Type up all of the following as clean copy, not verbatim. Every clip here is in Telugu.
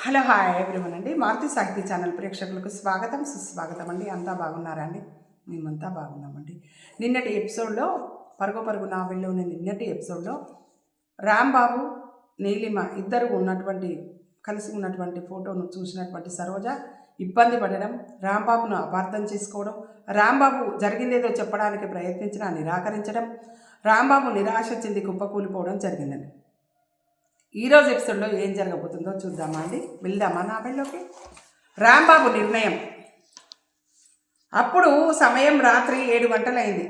హలో హాయ్ ఎవ్రీవన్ అండి. మారుతి సాహితీ ఛానల్ ప్రేక్షకులకు స్వాగతం సుస్వాగతం అండి. అంతా బాగున్నారా అండి? మేమంతా బాగున్నామండి. నిన్నటి ఎపిసోడ్లో పరుగు నావెల్లోని నిన్నటి ఎపిసోడ్లో రాంబాబు నీలిమ ఇద్దరు కలిసి ఉన్నటువంటి ఫోటోను చూసినటువంటి సరోజ ఇబ్బంది పడడం, రాంబాబును అపార్థం చేసుకోవడం, రాంబాబు జరిగిందేదో చెప్పడానికి ప్రయత్నించినా నిరాకరించడం, రాంబాబు నిరాశ చెంది కుప్పకూలిపోవడం జరిగిందండి. ఈరోజు ఎపిసోడ్లో ఏం జరగబోతుందో చూద్దామా అండి. వెళ్దామా నావెల్లోకి. రాంబాబు నిర్ణయం. అప్పుడు సమయం రాత్రి 7 గంటలైంది.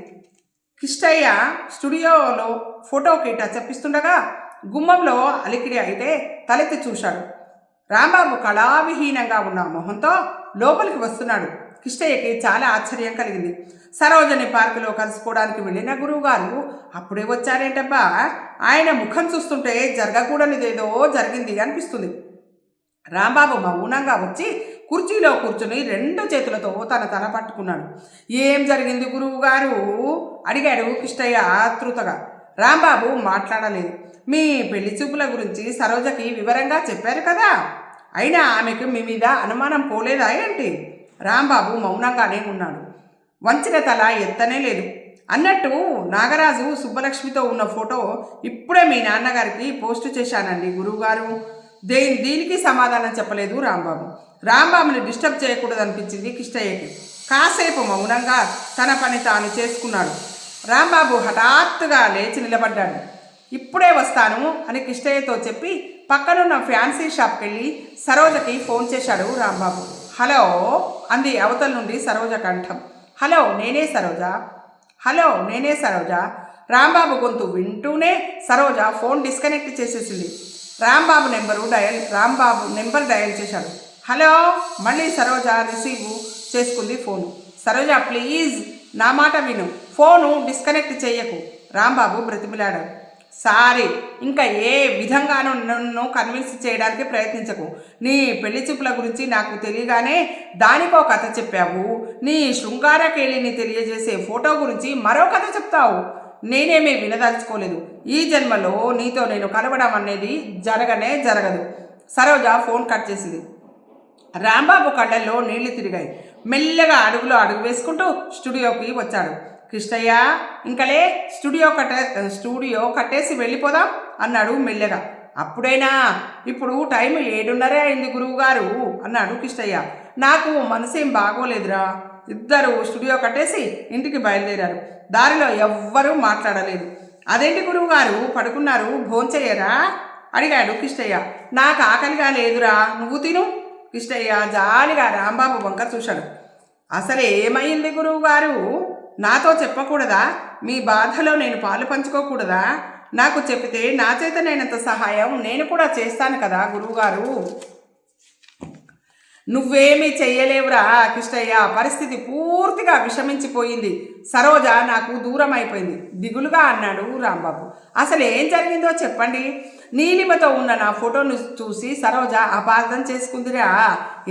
కిష్టయ్య స్టూడియోలో ఫోటోకి టచ్ ఇస్తుండగా గుమ్మంలో అలికిడి అయితే తలెత్తి చూశాడు. రాంబాబు కళావిహీనంగా ఉన్న మొహంతో లోపలికి వస్తున్నాడు. కిష్టయ్యకి చాలా ఆశ్చర్యం కలిగింది. సరోజని పార్కులో కలుసుకోవడానికి వెళ్ళిన గురువుగారు అప్పుడే వచ్చారేంటబ్బా, ఆయన ముఖం చూస్తుంటే జరగకూడనిదేదో జరిగింది అనిపిస్తుంది. రాంబాబు మౌనంగా వచ్చి కుర్చీలో కూర్చుని 2 చేతులతో తల పట్టుకున్నాడు. ఏం జరిగింది గురువుగారు అడిగాడు కిష్టయ్య ఆతృతగా. రాంబాబు మాట్లాడలేదు. మీ పెళ్లి చూపుల గురించి సరోజకి వివరంగా చెప్పారు కదా, అయినా ఆమెకు మీ మీద అనుమానం పోలేదా ఏంటి? రాంబాబు మౌనంగానే ఉన్నాడు. వంచిన తల ఎత్తనే లేదు. అన్నట్టు నాగరాజు సుబ్బలక్ష్మితో ఉన్న ఫోటో ఇప్పుడే మీ నాన్నగారికి పోస్ట్ చేశానండి గురువుగారు. దీనికి సమాధానం చెప్పలేదు రాంబాబు. రాంబాబుని డిస్టర్బ్ చేయకూడదనిపించింది కిష్టయ్యకి. కాసేపు మౌనంగా తన పని తాను చేసుకున్నాడు. రాంబాబు హఠాత్తుగా లేచి నిలబడ్డాడు. ఇప్పుడే వస్తాను అని కిష్టయ్యతో చెప్పి పక్కనున్న ఫ్యాన్సీ షాప్కి వెళ్ళి సరోజకి ఫోన్ చేశాడు రాంబాబు. హలో అంది అవతల నుండి సరోజ కంఠం. హలో నేనే సరోజ. రాంబాబు గొంతు వింటూనే సరోజ ఫోన్ డిస్కనెక్ట్ చేసేసింది. రాంబాబు నెంబర్ డయల్ చేశాడు. హలో మళ్ళీ సరోజ రిసీవ్ చేసుకుంది ఫోను. సరోజ ప్లీజ్ నా మాట విను, ఫోను డిస్కనెక్ట్ చేయకు రాంబాబు బ్రతిమిలాడాడు. సారీ, ఇంకా ఏ విధంగానూ నన్ను కన్విన్స్ చేయడానికి ప్రయత్నించకు. నీ పెళ్లి చూపుల గురించి నాకు తెలియగానే దానికో కథ చెప్పావు. నీ శృంగారకేళిని తెలియజేసే ఫోటో గురించి మరో కథ చెప్తావు. నేనేమీ వినదలుచుకోలేదు. ఈ జన్మలో నీతో నేను కలవడం అనేది జరగదు. సరోజ ఫోన్ కట్ చేసింది. రాంబాబు కళ్ళల్లో నీళ్లు తిరిగాయి. మెల్లగా అడుగు వేసుకుంటూ స్టూడియోకి వచ్చాడు. కిష్టయ్య ఇంకలే స్టూడియో కట్టేసి వెళ్ళిపోదాం అన్నాడు మెల్లగా. అప్పుడైనా? ఇప్పుడు టైం 7:30 అయింది గురువుగారు అన్నాడు కిష్టయ్య. నాకు మనసేం బాగోలేదురా. ఇద్దరు స్టూడియో కట్టేసి ఇంటికి బయలుదేరారు. దారిలో ఎవ్వరూ మాట్లాడలేదు. అదేంటి గురువుగారు పడుకున్నారు, భోంచెయ్యరా అడిగాడు కిష్టయ్య. నాకు ఆకలిగా లేదురా, నువ్వు తిను. కిష్టయ్య జాలిగా రాంబాబు వంక చూశాడు. అసలు ఏమైంది గురువుగారు? నాతో చెప్పకూడదా? మీ బాధలో నేను పాలు పంచుకోకూడదా? నాకు చెప్తే నా చేతనైనంత సహాయం నేను కూడా చేస్తాను కదా గురువుగారు. నువ్వేమీ చెయ్యలేవురా కిష్టయ్య. పరిస్థితి పూర్తిగా విషమించిపోయింది. సరోజ నాకు దూరం అయిపోయింది దిగులుగా అన్నాడు రాంబాబు. అసలు ఏం జరిగిందో చెప్పండి. నీలిమతో ఉన్న నా ఫోటోను చూసి సరోజ అపార్థం చేసుకుందిరా.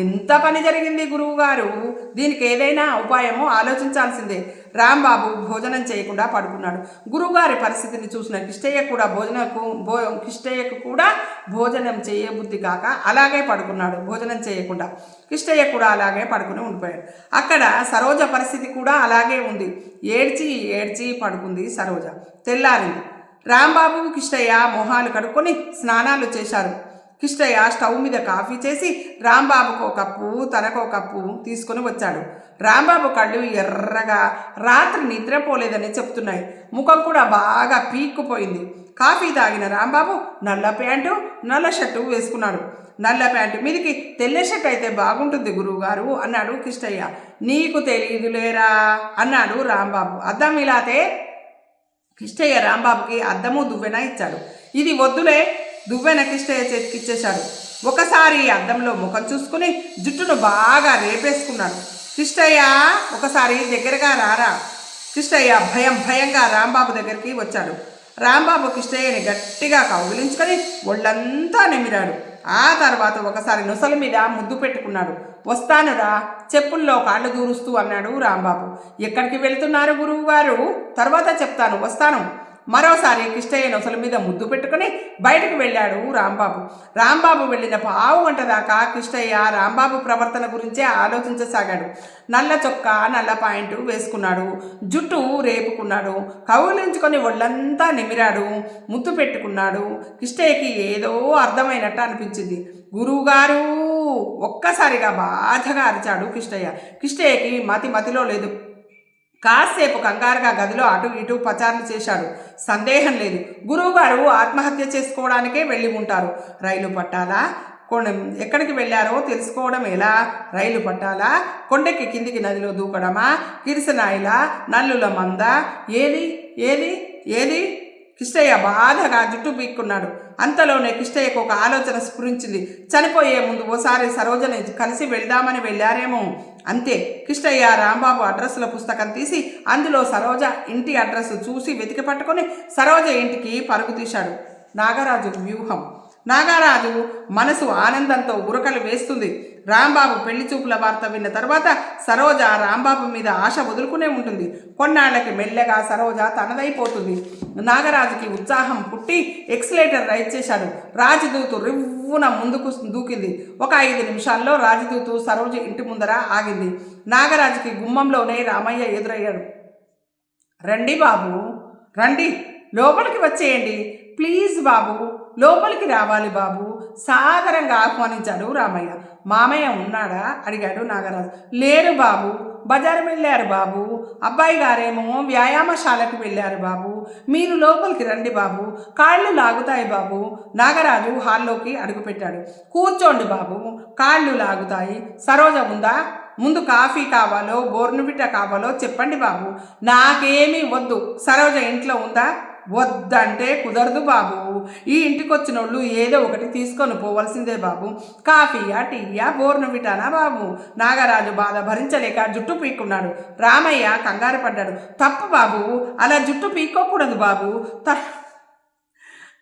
ఎంత పని జరిగింది గురువుగారు. దీనికి ఏదైనా ఉపాయమో ఆలోచించాల్సిందే. రాంబాబు భోజనం చేయకుండా పడుకున్నాడు. గురువుగారి పరిస్థితిని చూసిన కిష్టయ్యకు కూడా భోజనం చేయబుద్ధి కాక అలాగే పడుకున్నాడు. భోజనం చేయకుండా కిష్టయ్య కూడా అలాగే పడుకుని ఉండిపోయాడు. అక్కడ సరోజ పరిస్థితి కూడా అలాగే ఉంది. ఏడ్చి పడుకుంది సరోజ. తెల్లారింది. రాంబాబు కిష్టయ్య మొహాలు కడుక్కొని స్నానాలు చేశారు. కిష్టయ్య స్టవ్ మీద కాఫీ చేసి రాంబాబుకు ఒక కప్పు తనకు ఒక కప్పు తీసుకొని వచ్చాడు. రాంబాబు కళ్ళు ఎర్రగా రాత్రి నిద్రపోలేదని చెప్తున్నాయి. ముఖం కూడా బాగా పీక్కుపోయింది. కాఫీ తాగిన రాంబాబు నల్ల ప్యాంటు నల్ల షర్టు వేసుకున్నాడు. నల్ల ప్యాంటు మీదికి తెల్ల షర్ట్ అయితే బాగుంటుంది గురువుగారు అన్నాడు కిష్టయ్య. నీకు తెలియదులేరా అన్నాడు రాంబాబు. అద్దం ఇలాతే. కిష్టయ్య రాంబాబుకి అద్దము దువ్వెన ఇచ్చాడు. ఇది వద్దులే. దువ్వెన కిష్టయ్య చేతికిచ్చేశాడు. ఒకసారి అద్దంలో ముఖం చూసుకుని జుట్టును బాగా రేపేసుకున్నాడు. కిష్టయ్య ఒకసారి దగ్గరగా రారా. కిష్టయ్య భయంగా రాంబాబు దగ్గరికి వచ్చాడు. రాంబాబు కిష్టయ్యని గట్టిగా కౌగిలించుకొని ఒళ్ళంతా నిమిరాడు. ఆ తర్వాత ఒకసారి నొసల మీద ముద్దు పెట్టుకున్నాడు. వస్తానురా చెప్పుల్లో కాళ్ళు దూరుస్తూ అన్నాడు రాంబాబు. ఎక్కడికి వెళ్తున్నారు గురువుగారు? తర్వాత చెప్తాను, వస్తాను. మరోసారి కిష్టయ్య నొసల మీద ముద్దు పెట్టుకుని బయటకు వెళ్ళాడు రాంబాబు. రాంబాబు వెళ్ళిన పావు గంట దాకా కిష్టయ్య రాంబాబు ప్రవర్తన గురించే ఆలోచించసాగాడు. నల్ల చొక్కా నల్ల పాయింట్ వేసుకున్నాడు, జుట్టు రేపుకున్నాడు, కౌలించుకొని ఒళ్ళంతా నిమిరాడు, ముద్దు పెట్టుకున్నాడు. కిష్టయ్యకి ఏదో అర్థమైనట్టు అనిపించింది. గురువుగారు ఒక్కసారిగా బాధగా అరిచాడు కిష్టయ్య. కిష్టయ్యకి మతిలో లేదు. కాసేపు కంగారుగా గదిలో అటు ఇటు పచారులు చేశాడు. సందేహం లేదు, గురువుగారు ఆత్మహత్య చేసుకోవడానికే వెళ్ళి ఉంటారు. రైలు పట్టాలా, ఎక్కడికి వెళ్ళారో తెలుసుకోవడం ఎలా? రైలు పట్టాలా, కొండెక్కి కిందికి నదిలో దూకడమా, కిరిసనాయిలా, నల్లుల మంద, ఏది ఏది ఏది? కిష్టయ్య బాధగా జుట్టు పీక్కున్నాడు. అంతలోనే కిష్టయ్యకు ఒక ఆలోచన స్ఫురించింది. చనిపోయే ముందు ఓసారి సరోజని కలిసి వెళ్దామని వెళ్ళారేమో. అంతే. కిష్టయ్య రాంబాబు అడ్రస్ల పుస్తకం తీసి అందులో సరోజ ఇంటి అడ్రస్ చూసి వెతికి పట్టుకొని సరోజ ఇంటికి పరుగు తీశాడు. నాగరాజు వ్యూహం. నాగరాజు మనసు ఆనందంతో ఉరకలు వేస్తుంది. రాంబాబు పెళ్లి చూపుల వార్త విన్న తర్వాత సరోజ రాంబాబు మీద ఆశ వదులుకునే ఉంటుంది. కొన్నాళ్లకి మెల్లగా సరోజ తనదైపోతుంది. నాగరాజుకి ఉత్సాహం పుట్టి ఎక్సిలేటర్ రైజ్ చేశాడు. రాజదూతు రివ్వున ముందుకు దూకింది. ఒక 5 నిమిషాల్లో రాజదూతు సరోజ ఇంటి ముందర ఆగింది. నాగరాజుకి గుమ్మంలోనే రామయ్య ఎదురయ్యాడు. రండి బాబు, రండి, లోపలికి వచ్చేయండి, ప్లీజ్ బాబు, లోపలికి రావాలి బాబు, సాదరంగా ఆహ్వానించాడు రామయ్య. మామయ్య ఉన్నాడా అడిగాడు నాగరాజు. లేరు బాబు, బజారు వెళ్ళారు బాబు, అబ్బాయి గారేమో వ్యాయామశాలకు వెళ్ళారు బాబు, మీరు లోపలికి రండి బాబు, కాళ్ళు లాగుతాయి బాబు. నాగరాజు హాల్లోకి అడుగుపెట్టాడు. కూర్చోండి బాబు, కాళ్ళు లాగుతాయి. సరోజ ఉందా? ముందు కాఫీ కావాలో బోర్నవిటా కావాలో చెప్పండి బాబు. నాకేమీ వద్దు. సరోజ ఇంట్లో ఉందా? వద్దంటే కుదరదు బాబు. ఈ ఇంటికి వచ్చిన వాళ్ళు ఏదో ఒకటి తీసుకొని పోవలసిందే బాబు. కాఫీయా, టీయా, బోర్నవిటానా బాబు? నాగరాజు బాధ భరించలేక జుట్టు పీక్కున్నాడు. రామయ్య కంగారు పడ్డాడు. తప్పు బాబు, అలా జుట్టు పీక్కోకూడదు బాబు,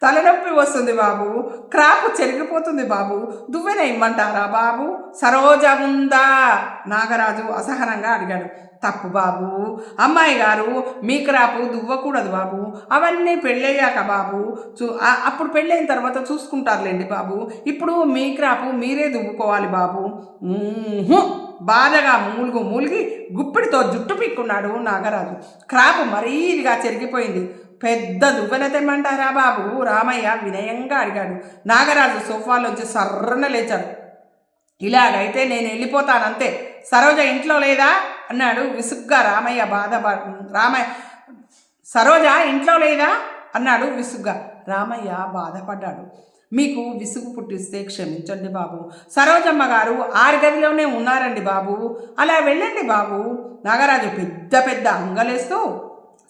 తలనొప్పి వస్తుంది బాబు, క్రాపు చెరిగిపోతుంది బాబు, దువ్వెన ఇమ్మంటారా బాబు? సరోజ ఉందా? నాగరాజు అసహనంగా అడిగాడు. తప్పు బాబు, అమ్మాయి గారు మీ క్రాపు దువ్వకూడదు బాబు, అవన్నీ పెళ్ళయ్యాక బాబు, అప్పుడు పెళ్ళైన తర్వాత చూసుకుంటారులేండి బాబు, ఇప్పుడు మీ క్రాపు మీరే దువ్వుకోవాలి బాబు. బాధగా మూలిగి గుప్పిడితో జుట్టు పీక్కున్నాడు నాగరాజు. క్రాపు మరీ ఇదిగా చెరిగిపోయింది. పెద్ద దువ్వెన తెమ్మంటారా బాబు? రామయ్య వినయంగా అడిగాడు. నాగరాజు సోఫాలోంచి సర్రన లేచాడు. ఇలాగైతే నేను వెళ్ళిపోతానంతే. సరోజ ఇంట్లో లేదా అన్నాడు విసుగ్గా రామయ్య. సరోజ ఇంట్లో లేదా అన్నాడు విసుగ్గా. రామయ్య బాధపడ్డాడు. మీకు విసుగు పుట్టిస్తే క్షమించండి బాబు, సరోజమ్మ గారు 6 గదిలోనే ఉన్నారండి బాబు, అలా వెళ్ళండి బాబు. నాగరాజు పెద్ద పెద్ద అంగలేస్తూ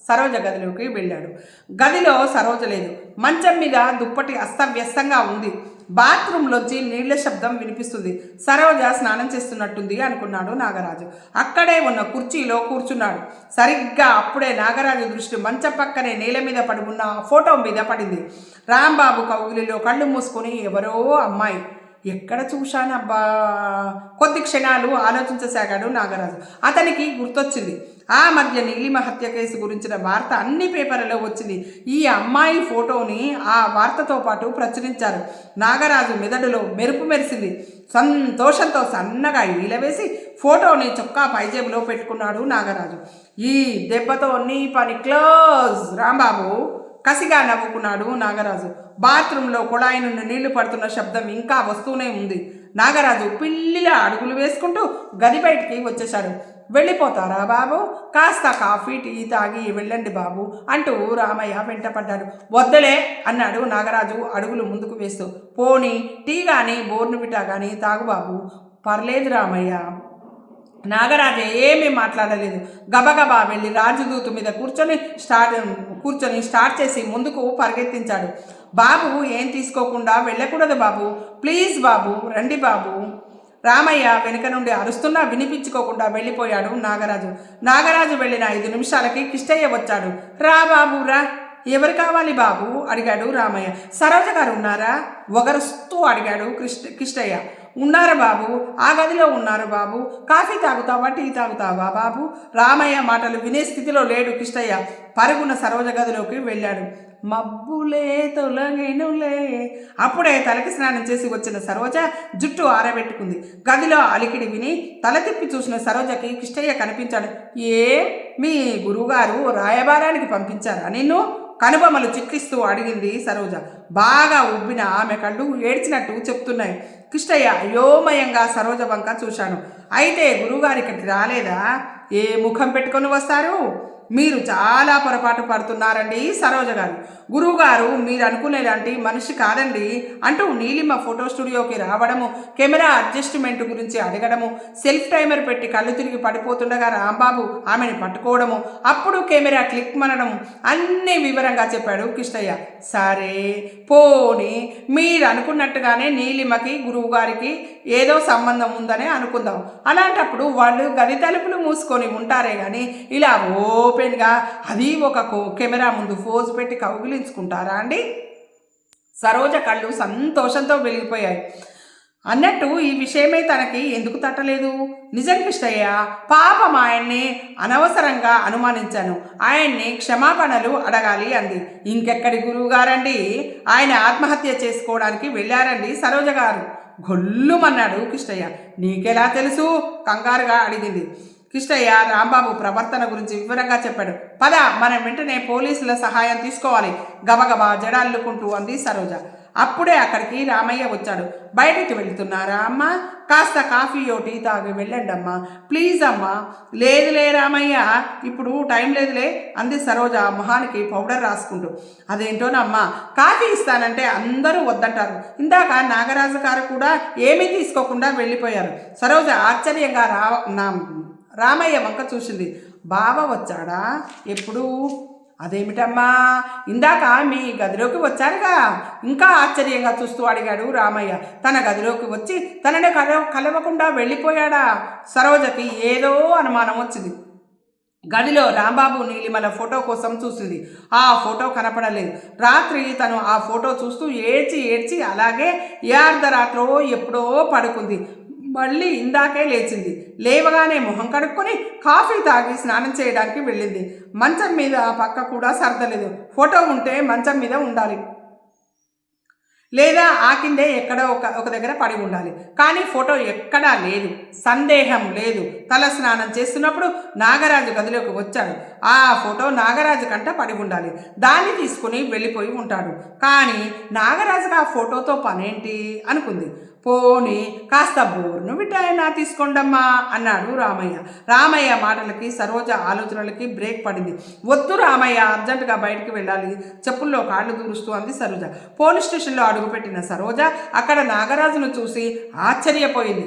సరోజ గదిలోకి వెళ్ళాడు. గదిలో సరోజ లేదు. మంచం మీద దుప్పటి అస్తవ్యస్తంగా ఉంది. బాత్రూంలోంచి నీళ్ల శబ్దం వినిపిస్తుంది. సరోజ స్నానం చేస్తున్నట్టుంది అనుకున్నాడు నాగరాజు. అక్కడే ఉన్న కుర్చీలో కూర్చున్నాడు. సరిగ్గా అప్పుడే నాగరాజు దృష్టి మంచం పక్కనే నేల మీద పడి ఉన్న ఫోటో మీద పడింది. రాంబాబు కౌగిలిలో కళ్ళు మూసుకొని ఎవరో అమ్మాయి, ఎక్కడ చూశానబ్బా? కొద్ది క్షణాలు ఆలోచించసాగాడు నాగరాజు. అతనికి గుర్తొచ్చింది. ఆ మధ్య నీలిమ హత్య కేసు గురించిన వార్త అన్ని పేపర్లలో వచ్చింది. ఈ అమ్మాయి ఫోటోని ఆ వార్తతో పాటు ప్రచురించారు. నాగరాజు మెదడులో మెరుపు మెరిసింది. సంతోషంతో సన్నగా ఈలవేసి ఫోటోని చొక్కా పైజేబులో పెట్టుకున్నాడు నాగరాజు. ఈ దెబ్బతో నీ పని క్లోజ్ రాంబాబు, కసిగా నవ్వుకున్నాడు నాగరాజు. బాత్రూంలో కుళాయి నుండి నీళ్లు పడుతున్న శబ్దం ఇంకా వస్తూనే ఉంది. నాగరాజు పిల్లిలా అడుగులు వేసుకుంటూ గది బయటికి వచ్చేశాడు. వెళ్ళిపోతారా బాబు? కాస్త కాఫీ టీ తాగి వెళ్ళండి బాబు అంటూ రామయ్య వెంటపడ్డాడు. వద్దలే అన్నాడు నాగరాజు అడుగులు ముందుకు వేస్తూ. పోనీ టీ కానీ బోర్నవిటా కానీ తాగు బాబు. పర్లేదు రామయ్య. నాగరాజు ఏమీ మాట్లాడలేదు. గబగబా వెళ్ళి రాజదూతు మీద కూర్చొని స్టార్ట్ చేసి ముందుకు పరిగెత్తించాడు. బాబు ఏం తీసుకోకుండా వెళ్ళకూడదు బాబు, ప్లీజ్ బాబు, రండి బాబు. రామయ్య వెనుక నుండి అరుస్తున్నా వినిపించుకోకుండా వెళ్ళిపోయాడు నాగరాజు. నాగరాజు వెళ్ళిన 5 నిమిషాలకి కిష్టయ్య వచ్చాడు. రా బాబు రా. ఎవరు కావాలి బాబు అడిగాడు రామయ్య. సరోజ గారు ఉన్నారా? వగరుస్తూ అడిగాడు కిష్టయ్య. ఉన్నారు బాబు, ఆ గదిలో ఉన్నారు బాబు. కాఫీ తాగుతావా, టీ తాగుతావా బాబు? రామయ్య మాటలు వినే స్థితిలో లేడు కిష్టయ్య. పరుగున సరోజ గదిలోకి వెళ్ళాడు. మబ్బులే తొలగెనులే. అప్పుడే తలకి స్నానం చేసి వచ్చిన సరోజ జుట్టు ఆరబెట్టుకుంది. గదిలో అలికిడి విని తల తిప్పి చూసిన సరోజకి కిష్టయ్య కనిపించాడు. మీ గురువుగారు రాయబారానికి పంపించారా నిన్ను? కనుబొమ్మలు చిట్లిస్తూ అడిగింది సరోజ. బాగా ఉబ్బిన ఆమె కళ్ళు ఏడ్చినట్టు చెప్తున్నాయి. కిష్టయ్య అయోమయంగా సరోజ వంక చూశాను. అయితే గురువుగారు ఇక్కడికి రాలేదా? ఏ ముఖం పెట్టుకొని వస్తారు? మీరు చాలా పొరపాటు పడుతున్నారండి సరోజ గారు. గురువుగారు మీరు అనుకునేలాంటి మనిషి కాదండి అంటూ నీలిమ ఫోటో స్టూడియోకి రావడము, కెమెరా అడ్జస్ట్మెంట్ గురించి అడగడము, సెల్ఫ్ టైమర్ పెట్టి కళ్ళు తిరిగి పడిపోతుండగా రాంబాబు ఆమెను పట్టుకోవడము, అప్పుడు కెమెరా క్లిక్ మనడం అన్నీ వివరంగా చెప్పాడు కిష్టయ్య. సరే పోనీ మీరు అనుకున్నట్టుగానే నీలిమకి గురువుగారికి ఏదో సంబంధం ఉందనే అనుకుందాం. అలాంటప్పుడు వాళ్ళు గది తలుపులు మూసుకొని ఉంటారే కానీ ఇలా ఓపెన్గా అది ఒక కెమెరా ముందు ఫోజు పెట్టి కౌగిలించుకుంటారా అండి? సరోజ కళ్ళు సంతోషంతో వెలిగిపోయాయి. అన్నట్టు ఈ విషయమే తనకి ఎందుకు తట్టలేదు? నిజం కిష్టయ్య, పాపం ఆయన్ని అనవసరంగా అనుమానించాను. ఆయన్ని క్షమాపణలు అడగాలి అంది. ఇంకెక్కడి గురువుగారండి, ఆయన ఆత్మహత్య చేసుకోవడానికి వెళ్ళారండి సరోజ గారు. గొల్లుమన్నాడు కిష్టయ్య. నీకెలా తెలుసు? కంగారుగా అడిగింది. కిష్టయ్య రాంబాబు ప్రవర్తన గురించి వివరంగా చెప్పాడు. పద, మనం వెంటనే పోలీసుల సహాయం తీసుకోవాలి, గబగబా జడాల్లుకుంటూ అంది సరోజ. అప్పుడే అక్కడికి రామయ్య వచ్చాడు. బయటికి వెళ్తున్నారా అమ్మా? కాస్త కాఫీయో టీ తాగి వెళ్ళండి అమ్మా, ప్లీజ్ అమ్మా. లేదులే రామయ్య, ఇప్పుడు టైం లేదులే అంది సరోజ మొహానికి పౌడర్ రాసుకుంటూ. అదేంటోనమ్మా, కాఫీ ఇస్తానంటే అందరూ వద్దంటారు. ఇందాక నాగరాజు గారు కూడా ఏమీ తీసుకోకుండా వెళ్ళిపోయారు. సరోజ ఆశ్చర్యంగా రామయ్య వంక చూసింది. బావ వచ్చాడా? ఎప్పుడు? అదేమిటమ్మా, ఇందాక మీ గదిలోకి వచ్చారుగా. ఇంకా ఆశ్చర్యంగా చూస్తూ అడిగాడు రామయ్య. తన గదిలోకి వచ్చి తనని కలవకుండా వెళ్ళిపోయాడా? సరోజకి ఏదో అనుమానం వచ్చింది. గదిలో రాంబాబు నీలిమల ఫోటో కోసం చూసింది. ఆ ఫోటో కనపడలేదు. రాత్రి తను ఆ ఫోటో చూస్తూ ఏడ్చి అలాగే ఏ అర్ధరాత్రో ఎప్పుడో పడుకుంది. మళ్ళీ ఇందాకే లేచింది. లేవగానే మొహం కడుక్కొని కాఫీ తాగి స్నానం చేయడానికి వెళ్ళింది. మంచం మీద పక్క కూడా సర్దలేదు. ఫోటో ఉంటే మంచం మీద ఉండాలి, లేదా ఆ కిందే ఎక్కడో ఒక దగ్గర పడి ఉండాలి. కానీ ఫోటో ఎక్కడా లేదు. సందేహం లేదు, తల స్నానం చేస్తున్నప్పుడు నాగరాజు గదిలోకి వచ్చాడు. ఆ ఫోటో నాగరాజు కంట పడి ఉండాలి. దాన్ని తీసుకుని వెళ్ళిపోయి ఉంటాడు. కానీ నాగరాజుకి ఆ ఫోటోతో పనేంటి అనుకుంది. పోనీ కాస్త బోర్ను విటాయినా తీసుకోండమ్మా అన్నాడు రామయ్య. రామయ్య మాటలకి సరోజ ఆలోచనలకి బ్రేక్ పడింది. వద్దు రామయ్య, అర్జెంటుగా బయటికి వెళ్ళాలి, చెప్పుల్లో కాళ్ళు దూరుస్తూ అంది సరోజ. పోలీస్ స్టేషన్లో అడుగుపెట్టిన సరోజ అక్కడ నాగరాజును చూసి ఆశ్చర్యపోయింది.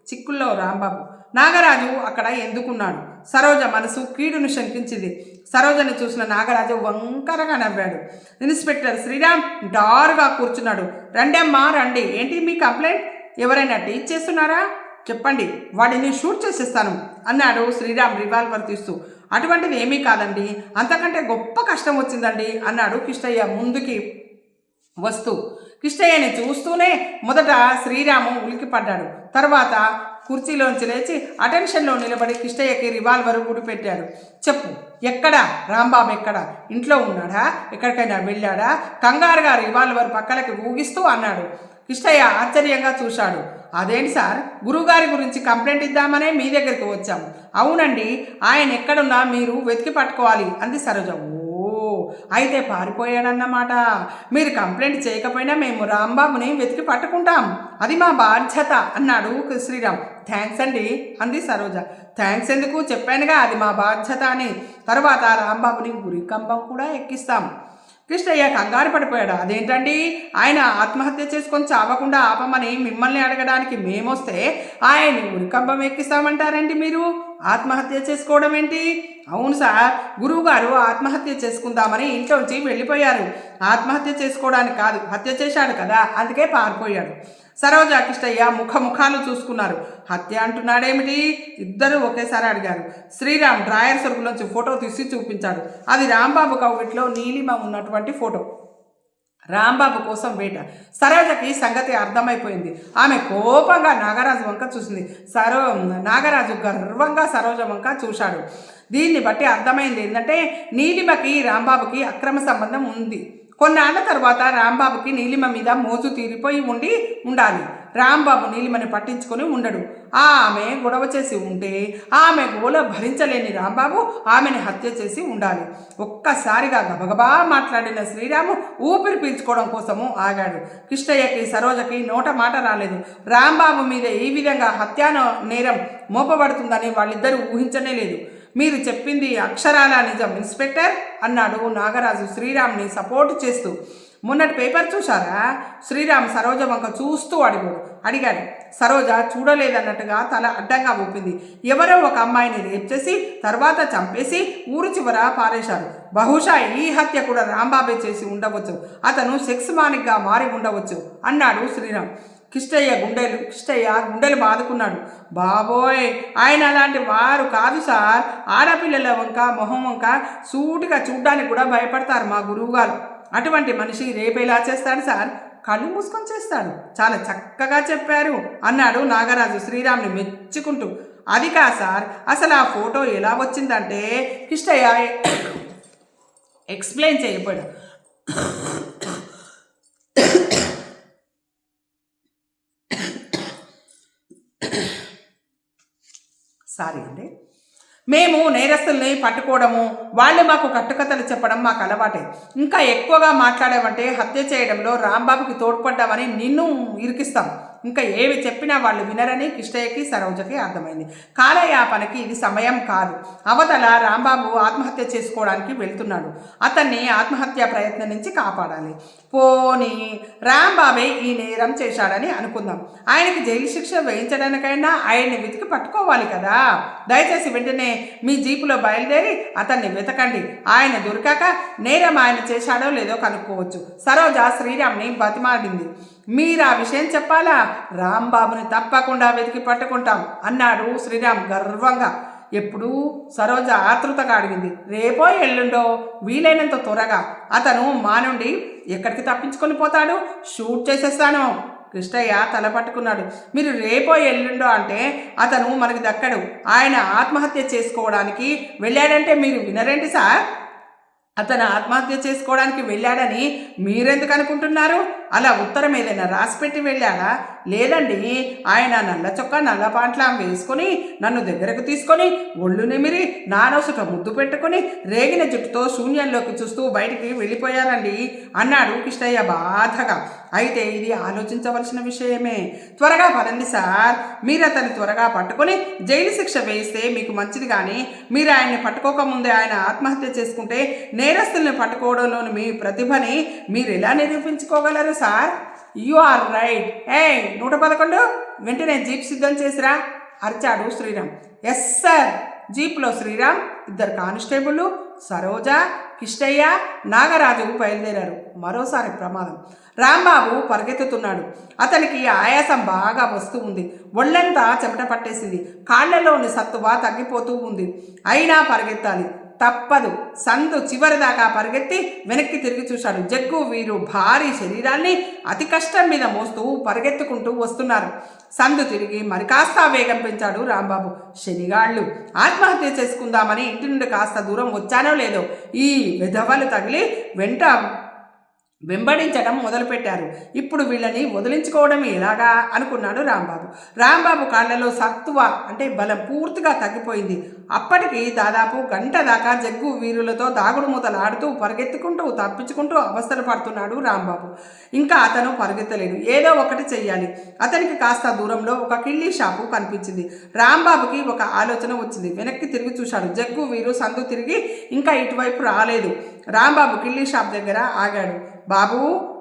చిక్కుల్లో రాంబాబు. నాగరాజు అక్కడ ఎందుకున్నాడు? సరోజ మనసు కీడును శంకించింది. సరోజని చూసిన నాగరాజు వంకరగా నవ్వాడు. ఇన్స్పెక్టర్ శ్రీరామ్ డారుగా కూర్చున్నాడు. రండమ్మా రండి. ఏంటి మీ కంప్లైంట్? ఎవరైనా టీచ్ చేస్తున్నారా? చెప్పండి, వాడిని షూట్ చేసేస్తాను అన్నాడు శ్రీరామ్ రివాల్వర్ తీస్తూ. అటువంటిది ఏమీ కాదండి, అంతకంటే గొప్ప కష్టం వచ్చిందండి అన్నాడు కిష్టయ్య ముందుకి వస్తూ. కిష్టయ్యని చూస్తూనే మొదట శ్రీరాము ఉలికిపడ్డాడు. తర్వాత కుర్చీలోంచి లేచి అటెన్షన్లో నిలబడి కిష్టయ్యకి రివాల్వర్ గుడిపెట్టాడు. చెప్పు, ఎక్కడా రాంబాబు? ఎక్కడా? ఇంట్లో ఉన్నాడా? ఎక్కడికైనా వెళ్ళాడా? కంగారుగా రివాల్వర్ పక్కలకి ఊగిస్తూ అన్నాడు. కిష్టయ్య ఆశ్చర్యంగా చూశాడు. అదేంటి సార్, గురువుగారి గురించి కంప్లైంట్ ఇద్దామనే మీ దగ్గరికి వచ్చాం. అవునండి, ఆయన ఎక్కడున్నా మీరు వెతికి పట్టుకోవాలి అంది సరోజ. అయితే పారిపోయాడన్నమాట. మీరు కంప్లైంట్ చేయకపోయినా మేము రాంబాబుని వెతికి పట్టుకుంటాం, అది మా బాధ్యత అన్నాడు శ్రీరామ్. థ్యాంక్స్ అండి అంది సరోజ. థ్యాంక్స్ ఎందుకు, చెప్పానుగా అది మా బాధ్యత అని. తర్వాత రాంబాబుని ఉరికంబం కూడా ఎక్కిస్తాం. కిష్టయ్య కంగారు పడిపోయాడు. అదేంటండి, ఆయన ఆత్మహత్య చేసుకొని చావకుండా ఆపమని మిమ్మల్ని అడగడానికి మేమొస్తే ఆయన్ని ఉరికంబం ఎక్కిస్తామంటారండి మీరు? ఆత్మహత్య చేసుకోవడం ఏంటి? అవును సార్, గురువుగారు ఆత్మహత్య చేసుకుందామని ఇంట్లోంచి వెళ్ళిపోయారు. ఆత్మహత్య చేసుకోవడానికి కాదు, హత్య చేశాడు కదా, అందుకే పారిపోయాడు. సరోజ కిష్టయ్య ముఖాలు చూసుకున్నారు. హత్య అంటున్నాడేమిటి? ఇద్దరు ఒకేసారి అడిగారు. శ్రీరామ్ డ్రాయర్ సరుకులోంచి ఫోటో తీసి చూపించాడు. అది రాంబాబు కౌగిట్లో నీలిమ ఉన్నటువంటి ఫోటో. రాంబాబు కోసం వేట. సరోజకి సంగతి అర్థమైపోయింది. ఆమె కోపంగా నాగరాజు వంక చూసింది. నాగరాజు గర్వంగా సరోజ వంక చూశాడు. దీన్ని బట్టి అర్థమైంది ఏంటంటే నీలిమకి రాంబాబుకి అక్రమ సంబంధం ఉంది. కొన్నాళ్ళ తర్వాత రాంబాబుకి నీలిమ మీద మోజు తీరిపోయి ఉండాలి. రాంబాబు నీలిమని పట్టించుకొని ఉండడు. ఆమె గొడవ చేసి ఉంటే ఆమె గోల భరించలేని రాంబాబు ఆమెని హత్య చేసి ఉండాలి. ఒక్కసారిగా గబగబా మాట్లాడిన శ్రీరాము ఊపిరి పీల్చుకోవడం కోసము ఆగాడు. కిష్టయ్యకి సరోజకి నోట మాట రాలేదు. రాంబాబు మీద ఈ విధంగా హత్యా నేరం మోపబడుతుందని వాళ్ళిద్దరూ ఊహించనే లేదు. మీరు చెప్పింది అక్షరాల నిజం ఇన్స్పెక్టర్ అన్నాడు నాగరాజు శ్రీరామ్ని సపోర్ట్ చేస్తూ. మొన్నటి పేపర్ చూశారా? శ్రీరామ్ సరోజ వంక చూస్తూ అడిగాడు. సరోజ చూడలేదన్నట్టుగా తల అడ్డంగా ఊపింది. ఎవరో ఒక అమ్మాయిని రేప్ చేసి తర్వాత చంపేసి ఊరు చివర పారేశారు. బహుశా ఈ హత్య కూడా రాంబాబే చేసి ఉండవచ్చు. అతను సెక్స్ మానిక్గా మారి ఉండవచ్చు అన్నాడు శ్రీరామ్. కిష్టయ్య గుండెలు బాదుకున్నాడు. బాబోయ్, ఆయన అలాంటి వారు కాదు సార్. ఆడపిల్లల వంక మొహం వంక సూటిగా చూడ్డానికి కూడా భయపడతారు మా గురువుగారు. అటువంటి మనిషి రేపేలా చేస్తాడు సార్? కళ్ళు మూసుకొని చేస్తాడు. చాలా చక్కగా చెప్పారు అన్నాడు నాగరాజు శ్రీరామ్ని మెచ్చుకుంటూ. అది కా సార్, అసలు ఆ ఫోటో ఎలా వచ్చిందంటే కిష్టయ్య ఎక్స్ప్లెయిన్ చేయబడు. సారీ అండి. మేము నేరస్తుల్ని పట్టుకోవడము, వాళ్ళు మాకు కట్టుకథలు చెప్పడం మాకు అలవాటే. ఇంకా ఎక్కువగా మాట్లాడామంటే హత్య చేయడంలో రాంబాబుకి తోడ్పడ్డామని నిన్ను ఇరికిస్తాం. ఇంకా ఏవి చెప్పినా వాళ్ళు వినరని కిష్టయ్యకి సరోజకి అర్థమైంది. కాలయాపనకి ఇది సమయం కాదు. అవతల రాంబాబు ఆత్మహత్య చేసుకోవడానికి వెళ్తున్నాడు. అతన్ని ఆత్మహత్య ప్రయత్నం నుంచి కాపాడాలి. పోనీ రాంబాబే ఈ నేరం చేశాడని అనుకుందాం. ఆయనకి జైలు శిక్ష వేయించడానికైనా ఆయన్ని వెతికి పట్టుకోవాలి కదా. దయచేసి వెంటనే మీ జీపులో బయలుదేరి అతన్ని వెతకండి. ఆయన దొరికాక నేరం ఆయన చేశాడో లేదో కనుక్కోవచ్చు. సరోజ శ్రీరామ్ని బతిమాడింది. మీరు ఆ విషయం చెప్పాలా? రాంబాబుని తప్పకుండా వెతికి పట్టుకుంటాం అన్నాడు శ్రీరామ్ గర్వంగా. ఎప్పుడూ సరోజ ఆతృతగా అడిగింది. రేపో ఎల్లుండో వీలైనంత త్వరగా. అతను మా నుండి ఎక్కడికి తప్పించుకొని పోతాడు? షూట్ చేసేస్తాను. కృష్ణయ్య తల పట్టుకున్నాడు. మీరు రేపో ఎల్లుండో అంటే అతను మనకి దక్కడు. ఆయన ఆత్మహత్య చేసుకోవడానికి వెళ్ళాడంటే మీరు వినరేంటి సార్? అతను ఆత్మహత్య చేసుకోవడానికి వెళ్ళాడని మీరెందుకు అనుకుంటున్నారు? అలా ఉత్తరం ఏదైనా రాసిపెట్టి వెళ్ళాడా? లేదండి, ఆయన నల్ల చొక్కా నల్ల పాంట్లా వేసుకొని నన్ను దగ్గరకు తీసుకొని ఒళ్ళు నిమిరి నానోసుట ముద్దు పెట్టుకొని రేగిన జుట్టుతో శూన్యంలోకి చూస్తూ బయటికి వెళ్ళిపోయారండి అన్నాడు కిష్టయ్య బాధగా. అయితే ఇది ఆలోచించవలసిన విషయమే. త్వరగా పదండి సార్. మీరు అతన్ని త్వరగా పట్టుకొని జైలు శిక్ష వేయిస్తే మీకు మంచిది. కానీ మీరు ఆయన్ని పట్టుకోకముందే ఆయన ఆత్మహత్య చేసుకుంటే నేరస్తుల్ని పట్టుకోవడంలోని మీ ప్రతిభని మీరు ఎలా నిరూపించుకోగలరు సార్? You are right. 111 వెంటనే జీప్ సిద్ధం చేసిరా అరిచాడు శ్రీరామ్. Yes sir. జీప్లో శ్రీరామ్, 2 కానిస్టేబుళ్ళు, సరోజ, కిష్టయ్య, నాగరాజు బయలుదేరారు. మరోసారి ప్రమాదం. రాంబాబు పరిగెత్తుతున్నాడు. అతనికి ఆయాసం బాగా వస్తూ ఉంది. ఒళ్ళంతా చెమట పట్టేసింది. కాళ్లలోని సత్తువ తగ్గిపోతూ ఉంది. అయినా పరిగెత్తాలి, తప్పదు. సందు చివరిదాకా పరిగెత్తి వెనక్కి తిరిగి చూశాడు. జగ్గు వీరు భారీ శరీరాన్ని అతి కష్టం మీద మోస్తూ పరిగెత్తుకుంటూ వస్తున్నారు. సందు తిరిగి మరి కాస్త వేగం పెంచాడు రాంబాబు. శనిగాళ్ళు, ఆత్మహత్య చేసుకుందామని ఇంటి నుండి కాస్త దూరం వచ్చానో లేదో ఈ విధవలు తగిలి వెంబడించడం మొదలుపెట్టారు. ఇప్పుడు వీళ్ళని వదిలించుకోవడం ఎలాగా అనుకున్నాడు రాంబాబు. రాంబాబు కాళ్లలో సత్తువ అంటే బలం పూర్తిగా తగ్గిపోయింది. అప్పటికి దాదాపు గంట దాకా జగ్గు వీరులతో దాగుడు మూతలు ఆడుతూ పరిగెత్తుకుంటూ తప్పించుకుంటూ అవస్థలు పడుతున్నాడు రాంబాబు. ఇంకా అతను పరిగెత్తలేడు. ఏదో ఒకటి చెయ్యాలి. అతనికి కాస్త దూరంలో ఒక కిళ్ళీ షాపు కనిపించింది. రాంబాబుకి ఒక ఆలోచన వచ్చింది. వెనక్కి తిరిగి చూశాడు. జగ్గు వీరు సందు తిరిగి ఇంకా ఇటువైపు రాలేదు. రాంబాబు కిళ్ళీ షాప్ దగ్గర ఆగాడు. బాబు,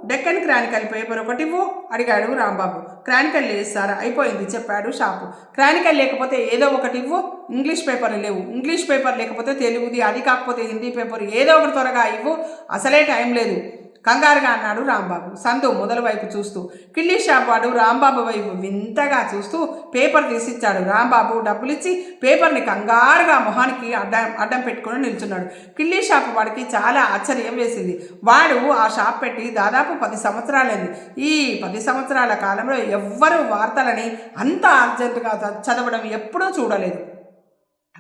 డెక్కన్ క్రానికల్ పేపర్ ఒకటి ఇవ్వు అడిగాడు రాంబాబు. క్రానికల్ లేదు సార్, అయిపోయింది చెప్పాడు షాపు. క్రానికల్ లేకపోతే ఏదో ఒకటి ఇవ్వు. ఇంగ్లీష్ పేపర్ లేవు. ఇంగ్లీష్ పేపర్ లేకపోతే తెలుగుది, అది కాకపోతే హిందీ పేపర్ ఏదో ఒకటి త్వరగా ఇవ్వు. అసలే టైం లేదు. కంగారుగా అన్నాడు రాంబాబు సందు మొదల వైపు చూస్తూ. కిళ్ళీ షాప్ వాడు రాంబాబు వైపు వింతగా చూస్తూ పేపర్ తీసిచ్చాడు. రాంబాబు డబ్బులిచ్చి పేపర్ని కంగారుగా మొహానికి అడ్డం పెట్టుకుని నిల్చున్నాడు. కిళ్ళీ షాప్ వాడికి చాలా ఆశ్చర్యం వేసింది. వాడు ఆ షాప్ పెట్టి దాదాపు 10 సంవత్సరాలైంది. ఈ 10 సంవత్సరాల కాలంలో ఎవ్వరూ వార్తలని అంత అర్జెంటుగా చదవడం ఎప్పుడూ చూడలేదు.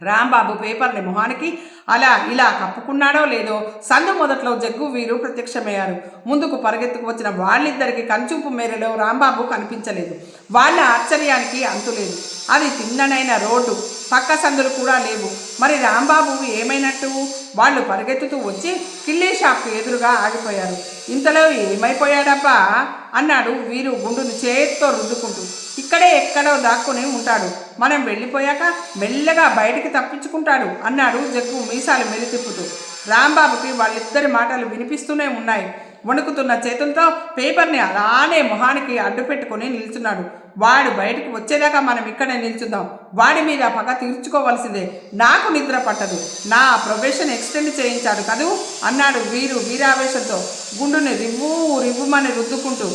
రాంబాబు పేపర్ని మొహానికి అలా ఇలా కప్పుకున్నాడో లేదో సందు మొదట్లో జగ్గు వీరు ప్రత్యక్షమయ్యారు. ముందుకు పరిగెత్తుకు వచ్చిన వాళ్ళిద్దరికి కంచూపు మేరలో రాంబాబు కనిపించలేదు. వాళ్ళ ఆశ్చర్యానికి అంతులేదు. అది తిన్ననైన రోడ్డు, పక్క సందులు కూడా లేవు. మరి రాంబాబు ఏమైనట్టు? వాళ్ళు పరిగెత్తుతూ వచ్చి కిళ్ళీ షాప్కి ఎదురుగా ఆగిపోయారు. ఇంతలో ఏమైపోయాడబ్బా అన్నాడు వీరు గుండును చేత్తో రుద్దుకుంటూ. ఇక్కడే ఎక్కడో దాక్కుని ఉంటాడు. మనం వెళ్ళిపోయాక మెల్లగా బయటికి తప్పించుకుంటాడు అన్నాడు జగ్గు మీసాలు మెలితిప్పుతూ. రాంబాబుకి వాళ్ళిద్దరి మాటలు వినిపిస్తూనే ఉన్నాయి. వణుకుతున్న చేతులతో పేపర్ని అలానే మొహానికి అడ్డు పెట్టుకుని నిల్చున్నాడు. వాడు బయటకు వచ్చేదాకా మనం ఇక్కడే నిల్చుందాం. వాడి మీద పగ తీర్చుకోవాల్సిందే. నాకు నిద్ర పట్టదు. నా ప్రొఫెషన్ ఎక్స్టెండ్ చేయించాడు కదూ అన్నాడు వీరు వీరావేశంతో గుండుని రివ్వుమని రుద్దుకుంటూ.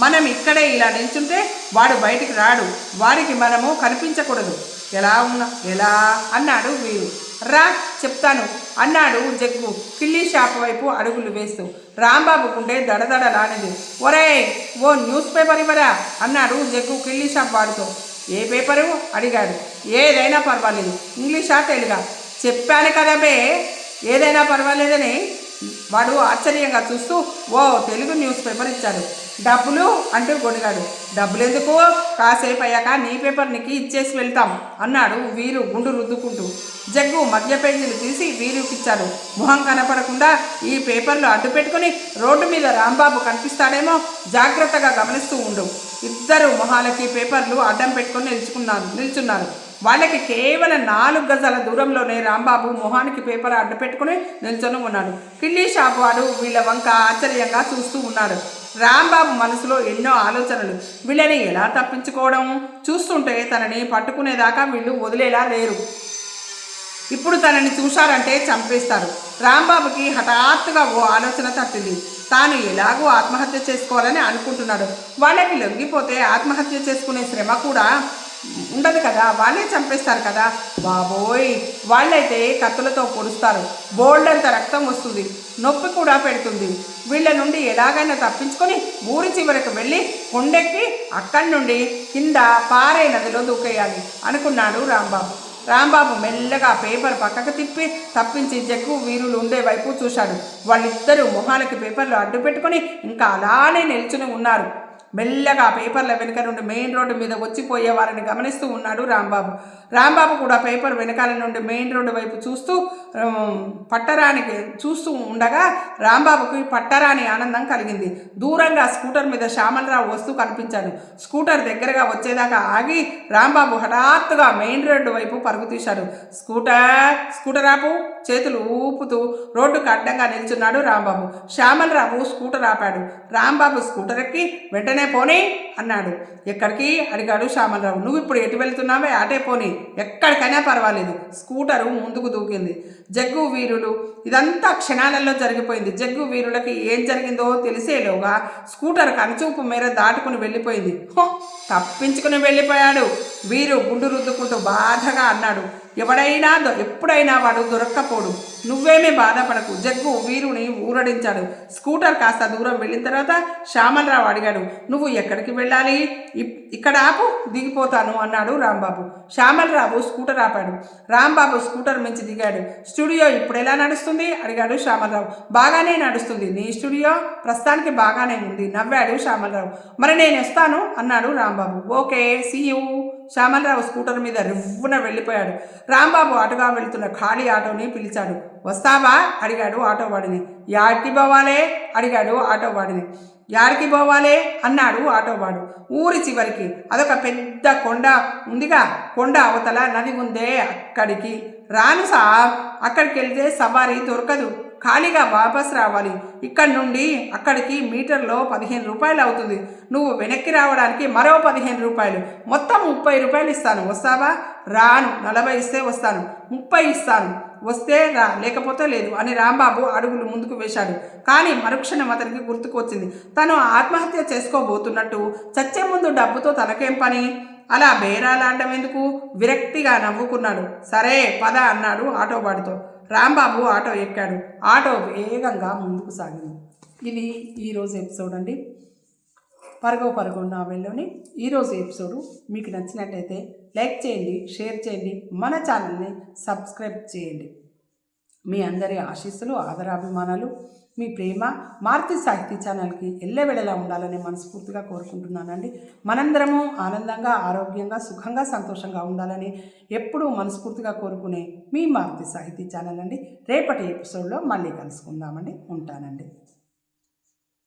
మనం ఇక్కడే ఇలా నిల్చుంటే వాడు బయటికి రాడు. వాడికి మనము కనిపించకూడదు. ఎలా అన్నాడు వీరు. రా చెప్తాను అన్నాడు జగ్గు కిళ్ళీ షాప్ వైపు అడుగులు వేస్తూ. రాంబాబు గుండె దడదడలానిది. ఒరేయ్ ఓ న్యూస్ పేపర్ ఇవ్వరా అన్నాడు జగ్గు కిళ్ళీ షాప్ వాడితో. ఏ పేపరు అడిగాడు. ఏదైనా పర్వాలేదు. ఇంగ్లీషా తెలుగా? చెప్పాను కదా బే ఏదైనా పర్వాలేదని. వాడు ఆశ్చర్యంగా చూస్తూ ఓ తెలుగు న్యూస్ పేపర్ ఇచ్చాడు. డబ్బులు అంటూ గొడిగాడు. డబ్బులు ఎందుకు? కాసేపు అయ్యాక నీ పేపర్ నీకు ఇచ్చేసి వెళ్తాం అన్నాడు వీరు గుండు రుద్దుకుంటూ. జగ్గు మధ్య పేజీలు తీసి వీరుకిచ్చాడు. మొహం కనపడకుండా ఈ పేపర్లు అడ్డు పెట్టుకుని రోడ్డు మీద రాంబాబు కనిపిస్తాడేమో జాగ్రత్తగా గమనిస్తూ ఉండు. ఇద్దరు మొహాలకి పేపర్లు అడ్డం పెట్టుకుని నిల్చున్నారు. వాళ్ళకి కేవలం 4 గజాల దూరంలోనే రాంబాబు మొహానికి పేపర్ అడ్డు పెట్టుకుని నిల్చొని ఉన్నాడు. కిళ్ళీ షాప్ వాడు వీళ్ళ వంక ఆశ్చర్యంగా చూస్తూ ఉన్నాడు. రాంబాబు మనసులో ఎన్నో ఆలోచనలు. వీళ్ళని ఎలా తప్పించుకోవడం? చూస్తుంటే తనని పట్టుకునేదాకా వీళ్ళు వదిలేలా లేరు. ఇప్పుడు తనని చూశారంటే చంపేస్తారు. రాంబాబుకి హఠాత్తుగా ఓ ఆలోచన తట్టింది. తాను ఎలాగో ఆత్మహత్య చేసుకోవాలని అనుకుంటున్నాడు. వాళ్ళకి లొంగిపోతే ఆత్మహత్య చేసుకునే శ్రమ కూడా ఉండదు కదా. వాళ్ళే చంపేస్తారు కదా. బాబోయ్, వాళ్ళైతే కత్తులతో పొడుస్తారు. బోల్డంత రక్తం వస్తుంది. నొప్పి కూడా పెడుతుంది. వీళ్ళ నుండి ఎలాగైనా తప్పించుకొని ఊరి చివరికి వెళ్ళి కొండెక్కి అక్కడి నుండి కింద పారే నదిలో దూకేయాలి అనుకున్నాడు రాంబాబు. రాంబాబు మెల్లగా పేపర్ పక్కకు తిప్పి తప్పించి జగ్గు వీరులు ఉండే వైపు చూశాడు. వాళ్ళిద్దరూ మొహాలకి పేపర్లు అడ్డు పెట్టుకుని ఇంకా అలానే నిల్చుని ఉన్నారు. మెల్లగా పేపర్ల వెనుక నుండి మెయిన్ రోడ్డు మీద వచ్చిపోయే వారిని గమనిస్తూ ఉన్నాడు రాంబాబు కూడా పేపర్ వెనకాల నుండి మెయిన్ రోడ్డు వైపు చూస్తూ ఉండగా రాంబాబుకి పట్టరాని ఆనందం కలిగింది. దూరంగా స్కూటర్ మీద శ్యామలరావు వస్తూ కనిపించాడు. స్కూటర్ దగ్గరగా వచ్చేదాకా ఆగి రాంబాబు హఠాత్తుగా మెయిన్ రోడ్డు వైపు పరుగు తీశాడు. స్కూటర్ ఆపు చేతులు ఊపుతూ రోడ్డుకు అడ్డంగా నిల్చున్నాడు రాంబాబు. శ్యామలరావు స్కూటర్ ఆపాడు. రాంబాబు స్కూటర్ ఎక్కి వెంటనే పోనీ అన్నాడు. ఎక్కడికి అడిగాడు శ్యామలరావు. నువ్వు ఇప్పుడు ఎటు వెళ్తున్నావే అటే పోనీ, ఎక్కడికైనా పర్వాలేదు. స్కూటరు ముందుకు దూకింది. జగ్గు వీరులు ఇదంతా క్షణాలలో జరిగిపోయింది. జగ్గు వీరులకి ఏం జరిగిందో తెలిసేలోగా స్కూటర్ కనుచూపు మేర దాటుకుని వెళ్ళిపోయింది. తప్పించుకుని వెళ్ళిపోయాడు. వీరు గుండు రుద్దుకుంటూ బాధగా అన్నాడు. ఎప్పుడైనా వాడు దొరక్కపోడు. నువ్వేమీ బాధపడకు. జగ్గు వీరుని ఊరడించాడు. స్కూటర్ కాస్త దూరం వెళ్ళిన తర్వాత శ్యామలరావు అడిగాడు. నువ్వు ఎక్కడికి వెళ్ళాలి? ఇక్కడ ఆపు, దిగిపోతాను అన్నాడు రాంబాబు. శ్యామలరావు స్కూటర్ ఆపాడు. రాంబాబు స్కూటర్ మించి దిగాడు. స్టూడియో ఇప్పుడు ఎలా నడుస్తుంది అడిగాడు శ్యామలరావు. బాగానే నడుస్తుంది. నీ స్టూడియో ప్రస్తుతానికి బాగానే ఉంది నవ్వాడు శ్యామలరావు. మరి నేను వస్తాను అన్నాడు Rambabu. Okay, see you. Shyamalarao scooter మీద రివ్వున వెళ్ళిపోయాడు. రాంబాబు అటుగా వెళుతున్న ఖాళీ ఆటోని పిలిచాడు. వస్తావా అడిగాడు ఆటోవాడిని. యాడికి పోవాలే అడిగాడు ఆటోవాడిని. యాడికి పోవాలే అన్నాడు ఆటోవాడు. ఊరి చివరికి. అదొక పెద్ద కొండ ఉందిగా, కొండ అవతల నది ఉందే, అక్కడికి. రాను సాబ్, అక్కడికి వెళ్తే సవారీ దొరకదు. ఖాళీగా వాపస్ రావాలి. ఇక్కడి నుండి అక్కడికి మీటర్లో 15 రూపాయలు అవుతుంది. నువ్వు వెనక్కి రావడానికి మరో 15 రూపాయలు, మొత్తం 30 రూపాయలు ఇస్తాను. వస్తావా? రాను. 40 ఇస్తే వస్తాను. 30 ఇస్తాను. వస్తే రా, లేకపోతే లేదు అని రాంబాబు అడుగులు ముందుకు వేశాడు. కానీ మరుక్షణం అతనికి గుర్తుకు వచ్చింది. తను ఆత్మహత్య చేసుకోబోతున్నట్టు. చచ్చే ముందు డబ్బుతో తనకేం పని? అలా బేరాలాడడం ఎందుకు? విరక్తిగా నవ్వుకున్నాడు. సరే పద అన్నాడు ఆటో వాడితో. రాంబాబు ఆటో ఎక్కాడు. ఆటో వేగంగా ముందుకు సాగింది. ఇది ఈరోజు ఎపిసోడ్ అండి. పరుగో నావెల్లోని ఈరోజు ఎపిసోడు మీకు నచ్చినట్టయితే లైక్ చేయండి, షేర్ చేయండి, మన ఛానల్ని సబ్స్క్రైబ్ చేయండి. మీ అందరి ఆశీస్సులు, ఆదరాభిమానాలు, మీ ప్రేమ మారుతి సాహితీ ఛానల్కి ఎల్లవేళలా ఉండాలని మనస్ఫూర్తిగా కోరుకుంటున్నానండి. మనందరము ఆనందంగా, ఆరోగ్యంగా, సుఖంగా, సంతోషంగా ఉండాలని ఎప్పుడూ మనస్ఫూర్తిగా కోరుకునే మీ మారుతి సాహితీ ఛానల్ అండి. రేపటి ఎపిసోడ్లో మళ్ళీ కలుసుకుందామండి. ఉంటానండి.